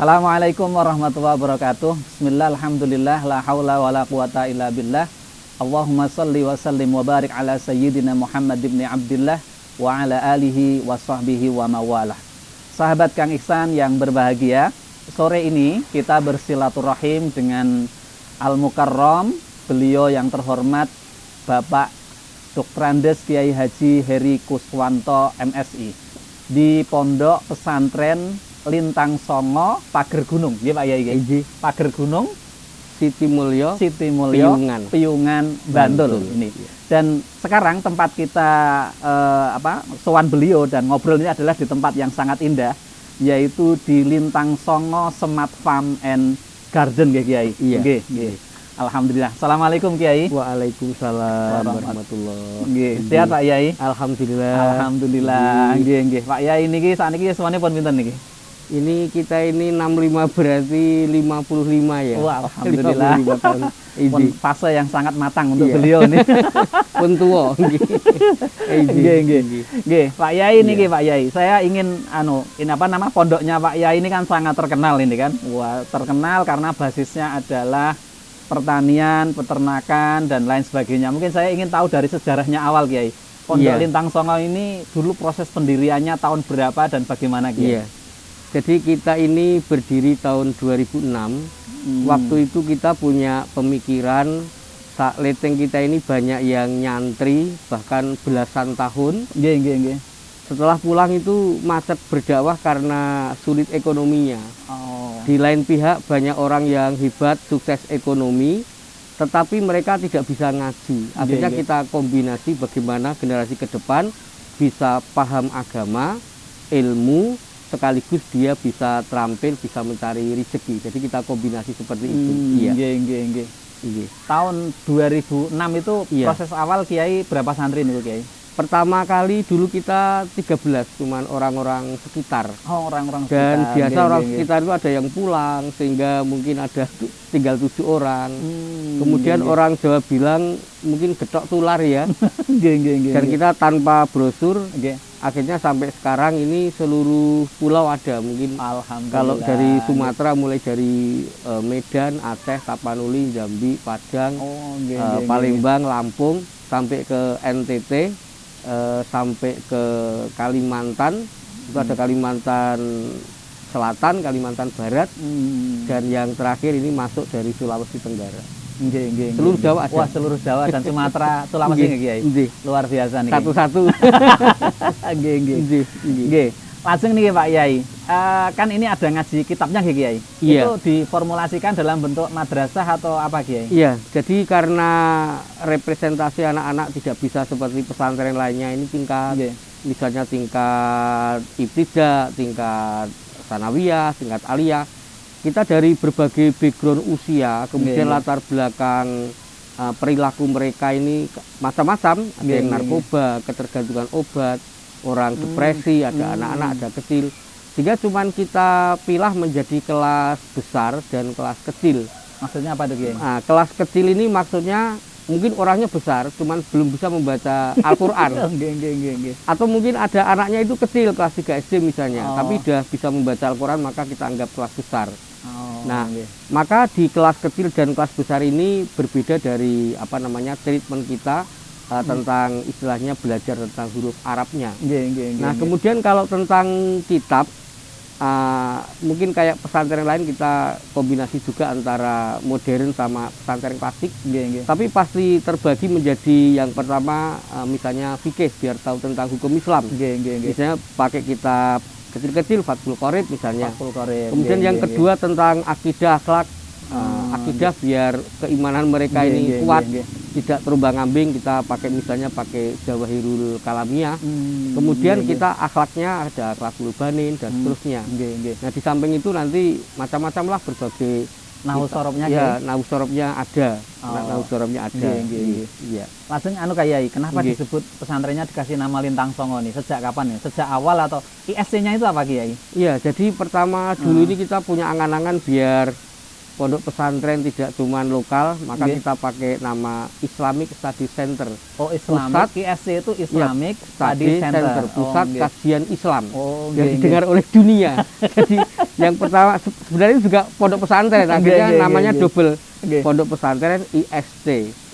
Assalamualaikum warahmatullahi wabarakatuh. Bismillah, alhamdulillah, la haula wa la quwata illa billah. Allahumma salli wa sallim wa barik ala sayyidina Muhammad ibn Abdillah wa ala alihi wa sahbihi wa mawalah. Sahabat Kang Ihsan yang berbahagia, sore ini kita bersilaturahim dengan Al-Mukarram, beliau yang terhormat Bapak Dr. Andes Kiai Haji Heri Kuswanto MSI di Pondok Pesantren Lintang Songo, Pager Gunung, ya Pak Yai. Pager Gunung, Siti Mulyo, Piungan, Bantul. Ini. Dan sekarang tempat kita sowan beliau dan ngobrol ini adalah di tempat yang sangat indah, yaitu di Lintang Songo Semat Farm and Garden, ya Kiai. Iya. Alhamdulillah. Assalamualaikum Kiai. Waalaikumsalam warahmatullahi. Sehat Pak Yai? Alhamdulillah. Nggih. Pak Yai niki sakniki yuswane pun pinten niki? Ini kita ini 65 berarti 55 ya. Wah, alhamdulillah. 55 tahun. Pun fase yang sangat matang untuk beliau nih. Pun tua. Nggih, Pak Yai niki Pak Yai. Saya ingin ini pondoknya Pak Yai ini kan sangat terkenal ini kan. Wah, terkenal karena basisnya adalah pertanian, peternakan dan lain sebagainya. Mungkin saya ingin tahu dari sejarahnya awal Kiai. Pondok Lintang Songo ini dulu proses pendiriannya tahun berapa dan bagaimana Kiai? Iya. Jadi kita ini berdiri tahun 2006. Waktu itu kita punya pemikiran leteng kita ini banyak yang nyantri bahkan belasan tahun. Nggih. Setelah pulang itu macet berdakwah karena sulit ekonominya. Di lain pihak banyak orang yang hebat, sukses ekonomi, tetapi mereka tidak bisa ngaji. Akhirnya kita kombinasi bagaimana generasi ke depan bisa paham agama, ilmu, sekaligus dia bisa terampil, bisa mencari rezeki. Jadi kita kombinasi seperti itu. Nggih. Tahun 2006 itu proses awal Kiai berapa santri nih Kiai? Pertama kali dulu kita 13, cuman orang-orang sekitar. Oh, orang-orang sekitar. Dan biasa orang sekitar itu ada yang pulang, sehingga mungkin ada tinggal 7 orang. Kemudian orang Jawa bilang mungkin getok tular ya. Dan kita tanpa brosur, akhirnya sampai sekarang ini seluruh pulau ada. Mungkin kalau dari Sumatera mulai dari Medan, Aceh, Tapanuli, Jambi, Padang, Palembang, Lampung, sampai ke NTT. Sampai ke Kalimantan, itu ada Kalimantan Selatan, Kalimantan Barat, dan yang terakhir ini masuk dari Sulawesi Tenggara. Seluruh Jawa ada. Wah, seluruh Jawa dan Sumatera, Sulawesi Kiai. Luar biasa nih. Satu-satu. Nggih. Langsung nih Pak Yai. Kan ini ada ngaji kitabnya Kiai. Itu diformulasikan dalam bentuk madrasah atau apa Kiai? Iya, jadi karena representasi anak-anak tidak bisa seperti pesantren lainnya, ini tingkat misalnya tingkat ibtidah, tingkat sanawiyah, tingkat aliyah. Kita dari berbagai background usia, kemudian latar belakang perilaku mereka ini macam-macam, ada yang narkoba, ketergantungan obat, orang depresi, ada anak-anak, ada kecil. Sehingga cuman kita pilah menjadi kelas besar dan kelas kecil. Maksudnya apa tuh Kiai? Nah, kelas kecil ini maksudnya mungkin orangnya besar, cuman belum bisa membaca Al-Quran. Atau mungkin ada anaknya itu kecil, kelas 3 SD misalnya, tapi sudah bisa membaca Al-Quran, maka kita anggap kelas besar. Maka di kelas kecil dan kelas besar ini berbeda dari treatment kita tentang istilahnya belajar tentang huruf Arabnya. Kemudian kalau tentang kitab, mungkin kayak pesantren lain kita kombinasi juga antara modern sama pesantren klasik. Tapi pasti terbagi menjadi yang pertama misalnya fikih biar tahu tentang hukum Islam. Misalnya pakai kitab kecil-kecil Fathul Qorib misalnya. Kemudian yang kedua tentang akidah, akhlak. Akidah biar keimanan mereka ini kuat, tidak terombang-ambing, kita pakai misalnya pakai Jawahirul Kalamiyah. Kemudian kita akhlaknya ada Akhlakul Banin dan seterusnya. Nah, di samping itu nanti macam-macam lah berbagai Nahu sorobnya nahu sorobnya ada. Nahu sorobnya ada. Langsung Kiai, kenapa disebut pesantrennya dikasih nama Lintang Songo nih? Sejak kapan ya? Sejak awal atau ISC-nya itu apa Kiai? Iya, jadi pertama dulu ini kita punya angan-angan biar pondok pesantren tidak cuma lokal, maka Nggih. kita pakai nama Islamic Study Center. Oh, Islamic, ISC itu Islamic Study Center. Pusat nggih. Kajian Islam. Oh, yang nggih, didengar oleh dunia. Jadi yang pertama sebenarnya juga pondok pesantren, Nggih, akhirnya nggih, namanya nggih. double. Nggih. Pondok pesantren IST.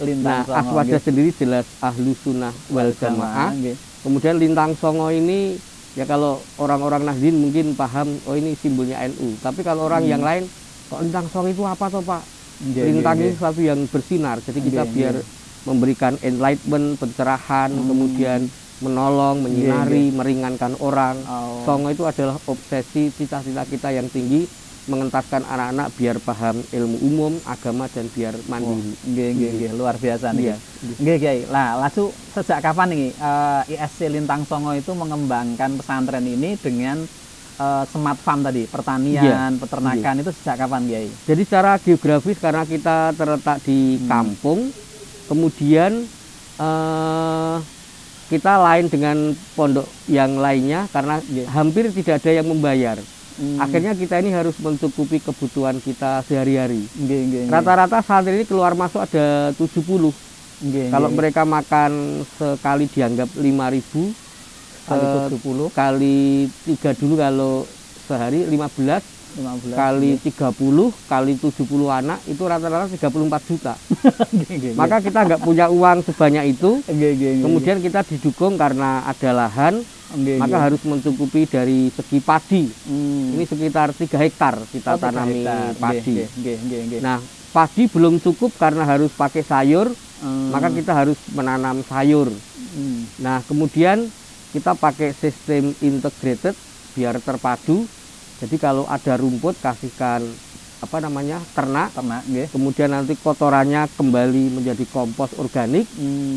Lintang Nah, Songo, Aswada nggih. sendiri jelas Ahlu Sunnah wal Jamaah. nggih. Kemudian Lintang Songo ini ya kalau orang-orang Nahdien mungkin paham, oh ini simbolnya NU. Tapi kalau orang yang lain, kok Lintang Songo itu apa toh Pak? Nggih, Lintang nggih, ini sesuatu yang bersinar. Jadi kita Nggih, biar memberikan enlightenment, pencerahan, kemudian menolong, menyinari, meringankan orang. Oh. Songo itu adalah obsesi cita-cita kita yang tinggi, mengentaskan anak-anak biar paham ilmu umum, agama, dan biar mandiri. Nggih, luar biasa nih. Iya. Nggih, Kiai. Lah, lalu sejak kapan nih ISC Lintang Songo itu mengembangkan pesantren ini dengan smart farm tadi, pertanian, peternakan itu sejak kapan, Kiai? Jadi secara geografis karena kita terletak di kampung, kemudian kita lain dengan pondok yang lainnya karena hampir tidak ada yang membayar. Akhirnya kita ini harus mencukupi kebutuhan kita sehari-hari. Rata-rata santri ini keluar masuk ada 70. Kalau mereka makan sekali dianggap 5.000, kali 70 kali 3 dulu kalau sehari 15 kali 30 kali 70 anak itu rata-rata 34 juta. Maka kita nggak punya uang sebanyak itu. Kemudian kita didukung karena ada lahan, maka harus mencukupi dari segi padi. Ini sekitar 3 hektar kita tanami padi. Nah, padi belum cukup karena harus pakai sayur, maka kita harus menanam sayur. Nah, kemudian kita pakai sistem integrated biar terpadu. Jadi kalau ada rumput kasihkan ternak, kemudian nanti kotorannya kembali menjadi kompos organik,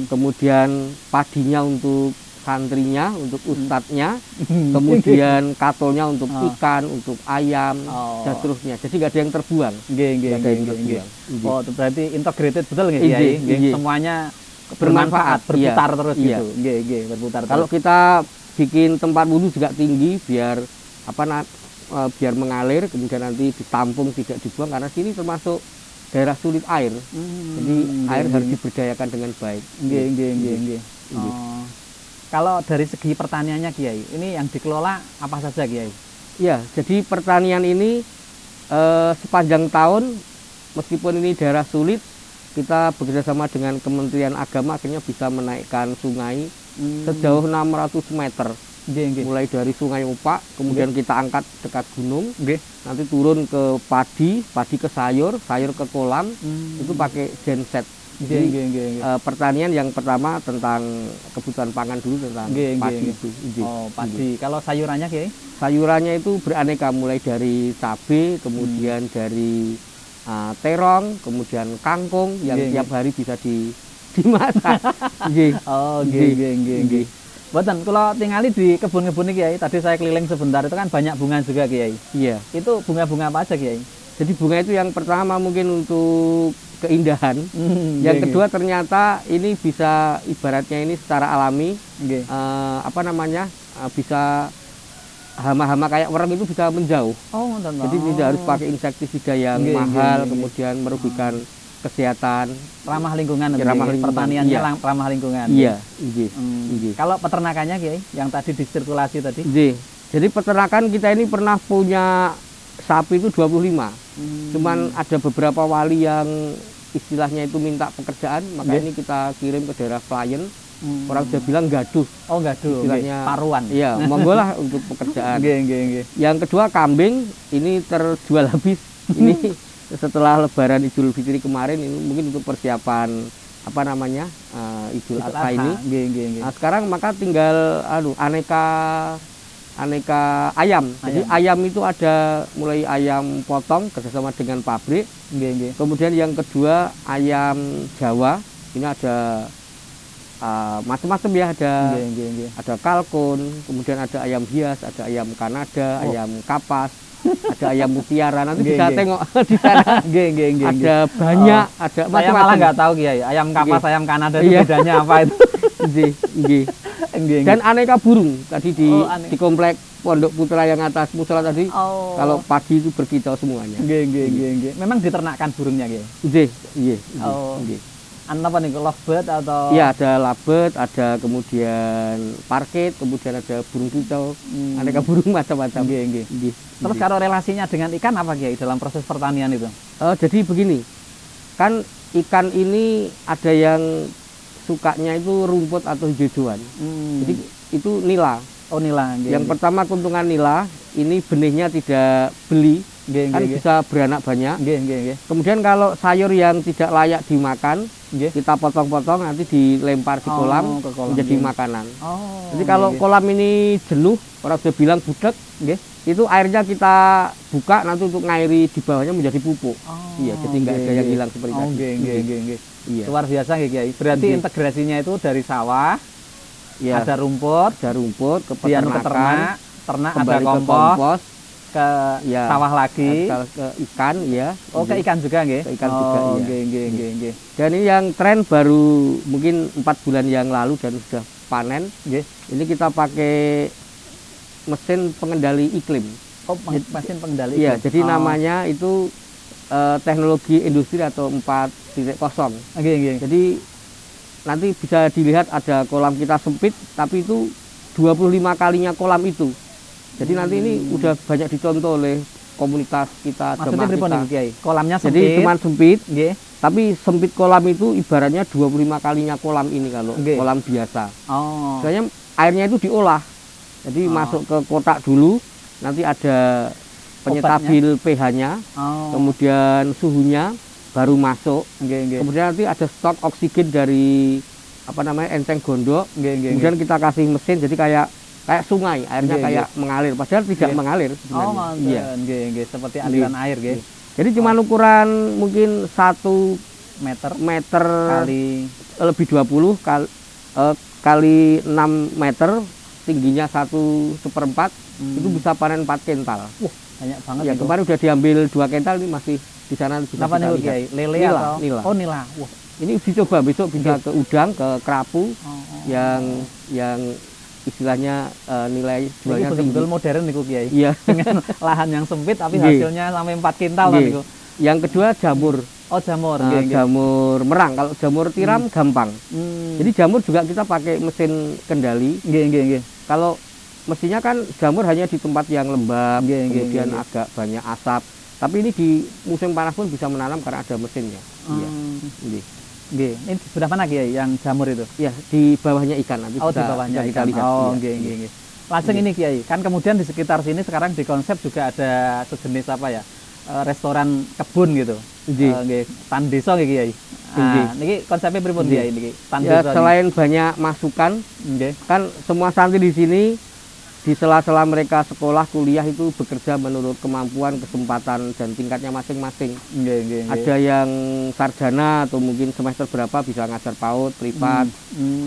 kemudian padinya untuk santrinya, untuk ustadznya, kemudian katolnya untuk ikan, untuk ayam, dan seterusnya. Jadi nggak ada yang terbuang. Oh, itu berarti integrated betul nggak Kiai? Semuanya bermanfaat, berputar terus gitu. Berputar. Kalau kita bikin tempat wudhu juga tinggi biar biar mengalir, kemudian nanti ditampung tidak dibuang karena sini termasuk daerah sulit air. Jadi air harus diberdayakan dengan baik. Kalau dari segi pertaniannya Kiai, ini yang dikelola apa saja Kiai? Ya, jadi pertanian ini sepanjang tahun meskipun ini daerah sulit, kita bekerjasama dengan Kementerian Agama akhirnya bisa menaikkan sungai sejauh 600 meter. Mulai dari Sungai Upak, kemudian kita angkat dekat gunung, nanti turun ke padi ke sayur ke kolam, itu pakai genset. Jadi pertanian yang pertama tentang kebutuhan pangan dulu tentang padi itu. Oh, padi. Kalau sayurannya Kiai? Sayurannya itu beraneka mulai dari cabai, kemudian dari terong, kemudian kangkung yang tiap hari bisa dimasak. Oh, Boten, kalau tinggali di kebun-kebun ini Kiai, tadi saya keliling sebentar itu kan banyak bunga juga Kiai. Iya. Itu bunga-bunga apa aja Kiai? Jadi bunga itu yang pertama mungkin untuk keindahan. Yang kedua ternyata ini bisa ibaratnya ini secara alami, bisa hama-hama kayak wereng itu bisa menjauh. Oh, jadi tidak harus pakai insektisida yang mahal, kemudian merugikan kesehatan, ramah lingkungan, pertaniannya ramah lingkungan. Iya, Kalau peternakannya Kiai, yang tadi disirkulasi tadi? Jadi peternakan kita ini pernah punya sapi itu 25. Cuman ada beberapa wali yang istilahnya itu minta pekerjaan, maka ini kita kirim ke daerah klien. Orang sudah bilang gaduh. Oh, gaduh. Istilahnya paruan. Iya, monggo lah untuk pekerjaan. Yang kedua kambing ini terjual habis. Ini setelah Lebaran Idul Fitri kemarin ini mungkin untuk persiapan Idul Adha ini. Nah, sekarang maka tinggal aneka ayam. Jadi ayam itu ada mulai ayam potong kerjasama dengan pabrik. Kemudian yang kedua ayam Jawa. Ini ada macam-macam ya, ada kalkun, kemudian ada ayam hias, ada ayam Kanada, ayam kapas. Ada ayam mutiara, nanti bisa tengok di sana. Ada banyak, ada macam-macam. Saya malah nggak tahu Kiai, ayam kapas, ayam Kanada itu bedanya apa itu? Nggih, Dan aneka burung tadi aneh. di komplek Pondok Putra yang atas musola tadi. Oh. Kalau pagi itu berkicau semuanya. Nggih. Memang diternakkan burungnya nggih. Iya. Oh. Nggih. Apa nih, lovebird atau? Iya, ada lovebird, ada kemudian parkit, kemudian ada burung kicau, aneka burung macam-macam. Nggih. Terus kalau relasinya dengan ikan apa Kiai dalam proses pertanian itu? Jadi begini, kan ikan ini ada yang sukanya itu rumput atau hijau-hijauan. Jadi itu nila. Oh, nila. Yang pertama keuntungan nila, ini benihnya tidak beli, kan bisa beranak banyak. Nggih. Kemudian kalau sayur yang tidak layak dimakan, kita potong-potong nanti dilempar di kolam, menjadi makanan. Jadi kalau kolam ini jenuh, orang sudah bilang budek, itu airnya kita buka nanti untuk ngairi di bawahnya menjadi pupuk. Iya, jadi nggak ada yang hilang seperti tadi. Nggih. Iya. Luar biasa nggih Kiai. Berarti integrasinya itu dari sawah, Ya, ada rumput, ke dia ke peternakan, ternak ada kembali ke kompos, kompos, ke ya, sawah lagi. ke ikan, ya. Oh, ke ikan juga nggih? Ke ikan juga, iya. Nggih. Dan ini yang tren baru mungkin 4 bulan yang lalu dan sudah panen. Ini kita pakai mesin pengendali iklim. Oh, mesin pengendali Iya, iklim. jadi namanya itu teknologi industri atau 4.0. Nggih. Jadi nanti bisa dilihat ada kolam kita sempit, tapi itu 25 kalinya kolam itu. Jadi nanti ini udah banyak dicontoh oleh komunitas kita. Maksudnya pripun nih Kiai? Kolamnya sempit. Jadi cuma sempit, nggih. tapi sempit kolam itu ibaratnya 25 kalinya kolam ini kalau kolam biasa. Oh. Soalnya airnya itu diolah. Jadi masuk ke kotak dulu, nanti ada penyetabil pH-nya, kemudian suhunya baru masuk. Kemudian nanti ada stok oksigen dari enceng gondok. Kemudian kita kasih mesin, jadi kayak sungai, airnya kayak mengalir, padahal tidak mengalir sebenarnya. Iya. Seperti aliran air, nggih. Jadi cuma ukuran mungkin 1 meter kali lebih 20 kali 6 meter, tingginya 1/4, itu bisa panen 4 kental. Banyak banget ya, itu. Kemarin udah diambil 2 kental, ini masih di sana bisa Kenapa kita nih lihat. Kiai? Lele Nila, atau? nila. Oh, nila. Wah, ini uji coba, besok bisa ke udang, ke kerapu, yang istilahnya nilai jualnya betul-betul modern niku Kiai. Iya. Dengan lahan yang sempit tapi hasilnya sampai 4 kintal niku. Yang kedua jamur. Oh, jamur. Jamur merang. Kalau jamur tiram gampang. Jadi jamur juga kita pakai mesin kendali. Nggih. Kalau mestinya kan jamur hanya di tempat yang lembab, kemudian agak banyak asap. Tapi ini di musim panas pun bisa menanam karena ada mesinnya. Iya. Ini sudah mana Kiai yang jamur itu? Ya, di bawahnya ikan nanti. Oh, di bawahnya kita ikan. lihat. Oh, nggih. Langsung ini Kiai. Kan kemudian di sekitar sini sekarang di konsep juga ada sejenis restoran kebun gitu. Nggih. Tan desa nggih Kiai. Niki konsepnya pripun Kiai niki? Tan desa. Selain banyak masukan, kan semua santri di sini di sela-sela mereka sekolah, kuliah itu bekerja menurut kemampuan, kesempatan, dan tingkatnya masing-masing. Ada yang sarjana atau mungkin semester berapa bisa ngajar PAUD, privat,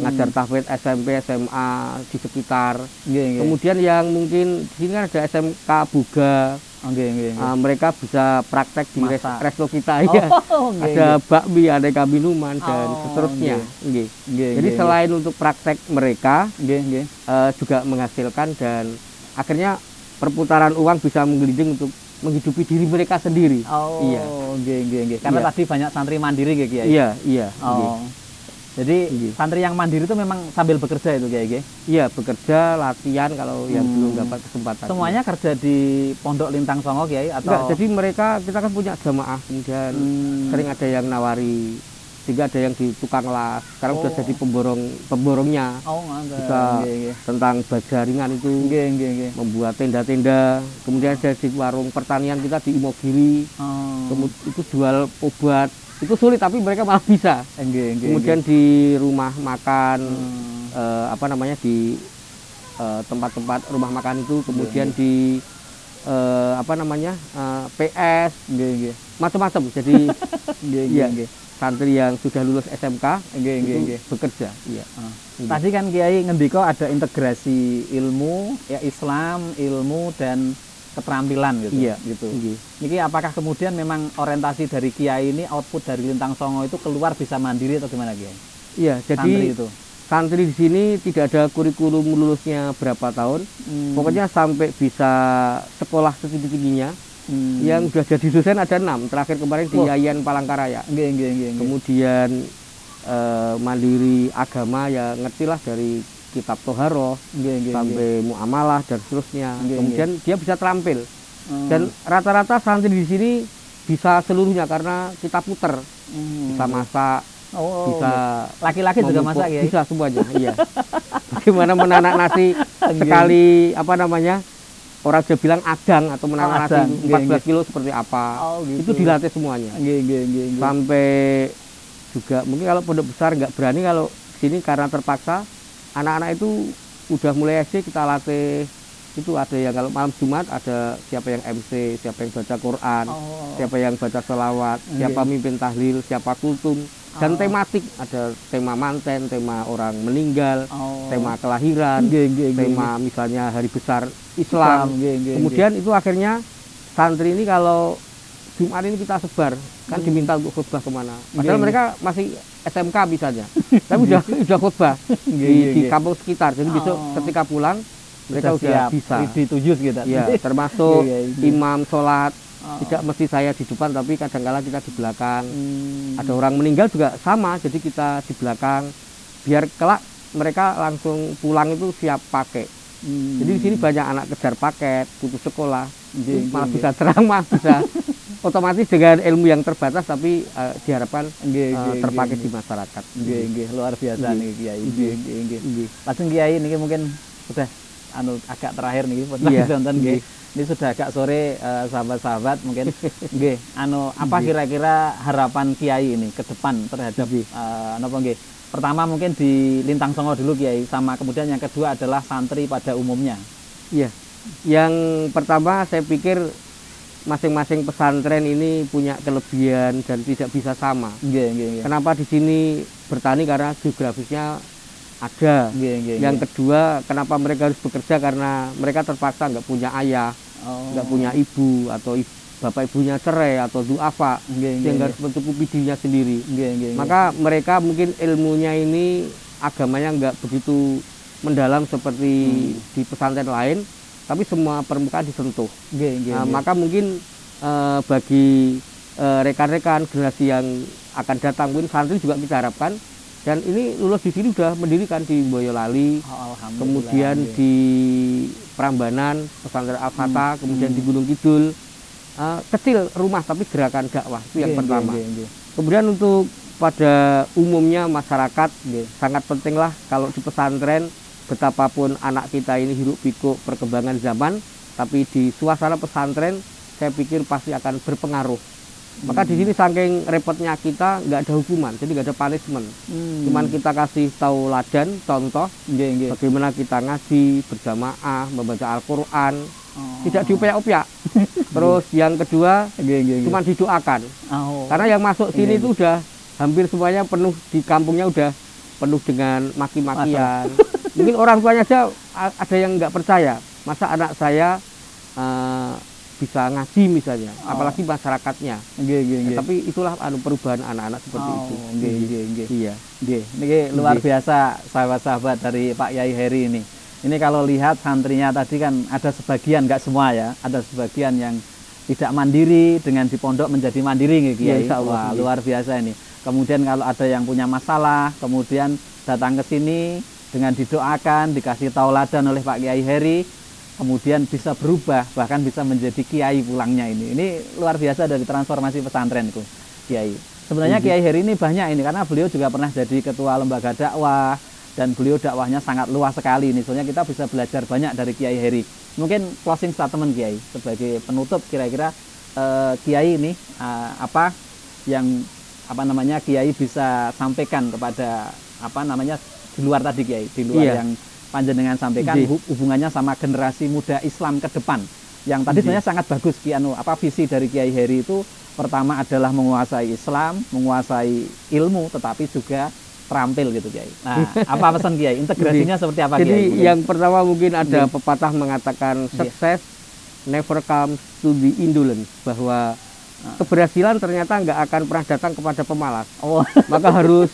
ngajar tahfidz SMP, SMA di sekitar. Kemudian yang mungkin di sini kan ada SMK Buga. Mereka bisa praktek di resto kita ya. Ada bakmi, aneka minuman dan seterusnya. Jadi selain untuk praktek mereka juga menghasilkan dan akhirnya perputaran uang bisa menggelinding untuk menghidupi diri mereka sendiri. Karena tadi banyak santri mandiri Kiai. Iya. Jadi santri yang mandiri itu memang sambil bekerja itu Kiai? Iya, bekerja, latihan kalau yang belum dapat kesempatan. Semuanya kerja di Pondok Lintang Songo Kiai atau? Enggak, jadi kita kan punya jamaah, kemudian sering ada yang nawari, sehingga ada yang di tukang las. Sekarang sudah jadi pemborongnya. Bisa tentang baja ringan itu, membuat tenda-tenda. Kemudian ada di warung pertanian kita di Imogiri, itu jual obat. Itu sulit tapi mereka malah bisa. Kemudian di rumah makan, di tempat-tempat rumah makan itu, kemudian di PS, macam-macam. Jadi santri yang sudah lulus SMK itu bekerja. Tadi kan Kiai ngendiko ada integrasi ilmu, Islam, ilmu dan keterampilan gitu. Niki apakah kemudian memang orientasi dari Kiai ini, output dari Lintang Songo itu keluar bisa mandiri atau gimana Kiai? Iya, jadi santri di sini tidak ada kurikulum lulusnya berapa tahun. Pokoknya sampai bisa sekolah setinggi-tingginya. Yang sudah jadi dosen ada 6. Terakhir kemarin di Yayan Palangkaraya. Kemudian mandiri agama ya ngertilah dari kitab Toharoh sampai muamalah dan seterusnya. Kemudian dia bisa terampil. Dan rata-rata santri di sini bisa seluruhnya karena kita puter. Bisa masak, bisa laki-laki juga masak ya? Bisa semuanya, iya. Bagaimana menanak nasi sekali apa namanya? Orang sudah bilang adang atau menanak nasi 14 kilo seperti apa. Itu dilatih semuanya. Sampai juga mungkin kalau pondok besar nggak berani, kalau sini karena terpaksa anak-anak itu udah mulai SD kita latih. Itu ada yang kalau malam Jumat ada siapa yang MC, siapa yang baca Quran, siapa yang baca selawat, siapa mimpin tahlil, siapa kultum, dan tematik, ada tema manten, tema orang meninggal, tema kelahiran, tema misalnya hari besar Islam. Kemudian itu akhirnya santri ini kalau Jumat ini kita sebar, kan diminta untuk khutbah kemana. Padahal mereka masih SMK misalnya, tapi udah khutbah di kampung sekitar. Jadi besok ketika pulang mereka sudah bisa dituju gitu. Ya, termasuk imam sholat tidak mesti saya di depan, tapi kadang-kala kita di belakang. Ada orang meninggal juga sama, jadi kita di belakang biar kelak mereka langsung pulang itu siap pakai. Jadi di sini banyak anak kejar paket, putus sekolah, malah bisa ceramah, bisa otomatis dengan ilmu yang terbatas, tapi diharapkan terpakai di masyarakat. Luar biasa nih Kiai. Langsung Kiai ini mungkin sudah agak terakhir nih nonton ini sudah agak sore, sahabat-sahabat mungkin apa kira-kira harapan Kiai ini ke depan terhadap pertama mungkin di Lintang Songo dulu Kiai, sama kemudian yang kedua adalah santri pada umumnya. Iya, yang pertama saya pikir masing-masing pesantren ini punya kelebihan dan tidak bisa sama. Kenapa di sini bertani? Karena geografisnya ada. Yang kedua, kenapa mereka harus bekerja? Karena mereka terpaksa nggak punya ayah, nggak punya ibu, atau bapak ibunya cerai atau duafa, sehingga harus mencukupi dirinya sendiri. Maka mereka mungkin ilmunya ini agamanya nggak begitu mendalam seperti di pesantren lain, tapi semua permukaan disentuh. Maka mungkin bagi rekan-rekan generasi yang akan datang, mungkin santri juga kita harapkan. Dan ini lulus di sini sudah mendirikan di Boyolali, kemudian di Prambanan, pesantren Al-Fatah, kemudian di Gunung Kidul. Kecil rumah tapi gerakan dakwah, itu yang pertama. Kemudian untuk pada umumnya masyarakat, sangat pentinglah kalau di pesantren, betapapun anak kita ini hiruk pikuk perkembangan zaman, tapi di suasana pesantren saya pikir pasti akan berpengaruh. Maka di sini saking repotnya kita nggak ada hukuman, jadi nggak ada punishment. Cuman kita kasih tauladan, contoh bagaimana kita ngaji berjamaah, membaca Al-Quran, tidak diupiak-upiak. Terus yang kedua, cuman didoakan. Karena yang masuk sini itu udah hampir semuanya penuh, di kampungnya udah penuh dengan maki-makian. Mungkin orang tuanya aja ada yang nggak percaya, masa anak saya bisa ngaji misalnya, apalagi masyarakatnya. Tapi itulah perubahan anak-anak seperti itu. Iya. Ini luar biasa sahabat-sahabat dari Pak Yai Heri ini. Ini kalau lihat santrinya tadi kan ada sebagian, nggak semua ya, ada sebagian yang tidak mandiri, dengan di pondok menjadi mandiri nih Kiai. Wah, luar biasa ini. Kemudian kalau ada yang punya masalah, kemudian datang ke sini dengan didoakan, dikasih tauladan oleh Pak Kiai Heri, kemudian bisa berubah, bahkan bisa menjadi kiai pulangnya ini. Ini luar biasa dari transformasi pesantren itu, Kiai. Sebenarnya Kiai Heri ini banyak ini, karena beliau juga pernah jadi ketua lembaga dakwah, dan beliau dakwahnya sangat luas sekali. Ini soalnya kita bisa belajar banyak dari Kiai Heri. Mungkin closing statement Kiai, sebagai penutup kira-kira Kiai ini apa yang Kiai bisa sampaikan kepada di luar tadi Kiai, di luar yang panjenengan sampaikan hubungannya sama generasi muda Islam ke depan. Yang tadi sebenarnya sangat bagus visi dari Kiai Heri itu, pertama adalah menguasai Islam, menguasai ilmu, tetapi juga terampil gitu Kiai. Nah, apa pesan Kiai? Integrasinya seperti apa Kiai? Jadi yang pertama mungkin ada pepatah mengatakan success never comes to the indolent, bahwa keberhasilan ternyata nggak akan pernah datang kepada pemalas. Maka harus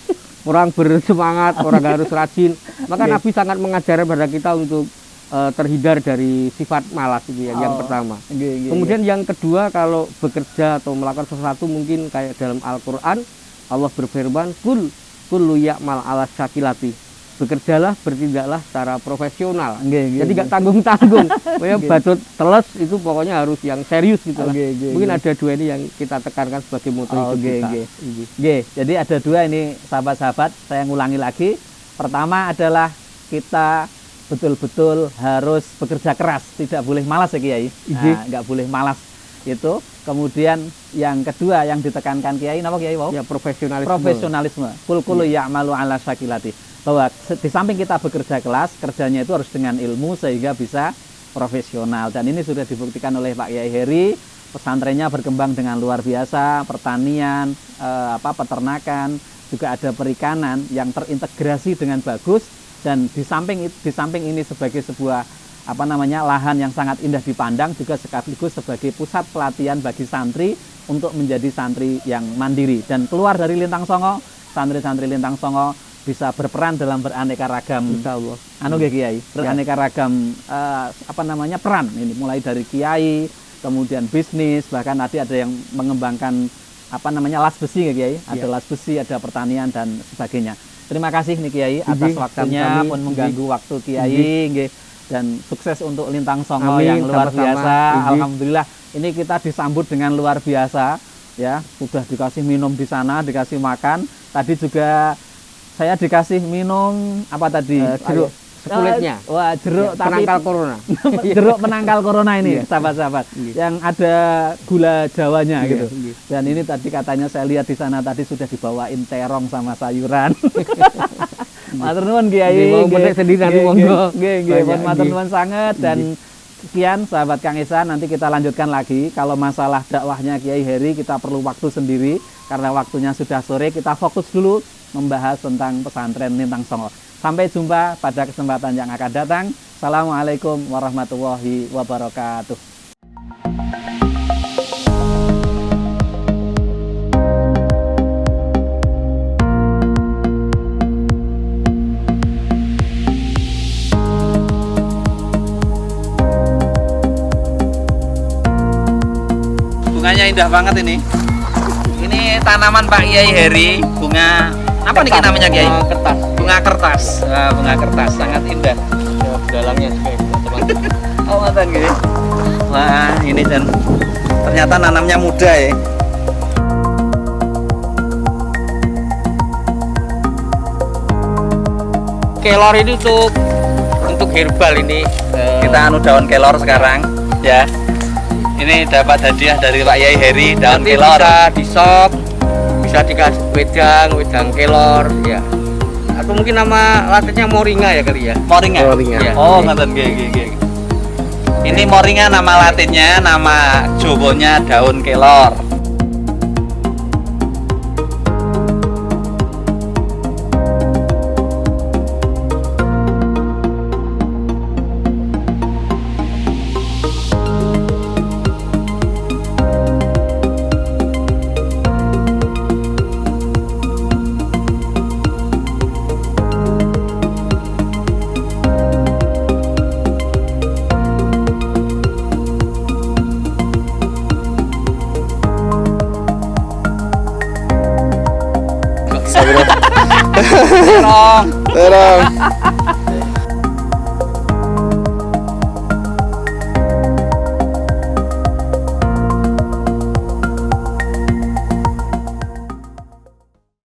orang bersemangat, orang harus rajin. Maka Nggih. Nabi sangat mengajarkan pada kita untuk terhindar dari sifat malas itu ya, yang pertama. Kemudian yang kedua, kalau bekerja atau melakukan sesuatu mungkin kayak dalam Al-Qur'an Allah berfirman, kullu ya'mal ala syakilati. Bekerjalah, bertindaklah secara profesional. Jadi nggak tanggung-tanggung. Pokoknya badut teles itu pokoknya harus yang serius gitu lah. Mungkin ada dua ini yang kita tekankan sebagai moto hidup kita. Jadi ada dua ini sahabat-sahabat, saya ngulangi lagi. Pertama adalah kita betul-betul harus bekerja keras, tidak boleh malas ya Kiai. Nah, nggak boleh malas itu. Kemudian yang kedua yang ditekankan Kiai, apa Kiai? Wow? Ya, Profesionalisme. Kul ya'malu ala syakilati. Bahwa di samping kita bekerja keras, kerjanya itu harus dengan ilmu sehingga bisa profesional. Dan ini sudah dibuktikan oleh Pak Kiai Heri. Pesantrennya berkembang dengan luar biasa, pertanian, peternakan, juga ada perikanan yang terintegrasi dengan bagus. Dan di samping ini sebagai sebuah lahan yang sangat indah dipandang, juga sekaligus sebagai pusat pelatihan bagi santri untuk menjadi santri yang mandiri. Dan keluar dari Lintang Songo, santri-santri Lintang Songo bisa berperan dalam beraneka ragam, Insyaallah. Kiai, beraneka ragam peran ini, mulai dari kiai, kemudian bisnis, bahkan tadi ada yang mengembangkan las besi ya Kiai, ada las besi, ada pertanian dan sebagainya. Terima kasih nih Kiai atas waktunya pun mengganggu waktu Kiai, dan sukses untuk Lintang Songo yang luar biasa. Alhamdulillah ini kita disambut dengan luar biasa ya, sudah dikasih minum di sana, dikasih makan. Tadi juga saya dikasih minum jeruk kulitnya. Wah, jeruk tapi penangkal corona. Jeruk penangkal corona ini, sahabat-sahabat. Yang ada gula Jawanya gitu. Dan ini tadi katanya saya lihat di sana tadi sudah dibawain terong sama sayuran. Matur nuwun Kiai. Mau petik sendiri nanti monggo. Nggih, matur nuwun sangat. Dan sekian sahabat Kang Ihsan, nanti kita lanjutkan lagi. Kalau masalah dakwahnya Kiai Heri kita perlu waktu sendiri karena waktunya sudah sore. Kita fokus dulu membahas tentang pesantren Lintang Songo. Sampai jumpa pada kesempatan yang akan datang. Assalamualaikum warahmatullahi wabarakatuh. Bunganya indah banget ini. Ini tanaman Pak Kiai Heri, bunga apa nih namanya Kiai? Kertas. Bunga kertas. Nah, bunga kertas sangat indah. Ya, dalangnya juga teman-teman. Oh, ngoten nggih. Wah, ini dan ternyata nanamnya mudah ya. Kelor ini untuk herbal ini. Kita daun kelor sekarang ya. Ini dapat hadiah dari Pak Kiai Heri, daun nanti kelor. Bisa di-sop, bisa dikasih wedang kelor ya. Atau mungkin nama latinnya moringa ya kali ya. Moringa. Ya. Oh, ngoten nggih. Ini moringa nama latinnya, nama Jawanya daun kelor. Terong.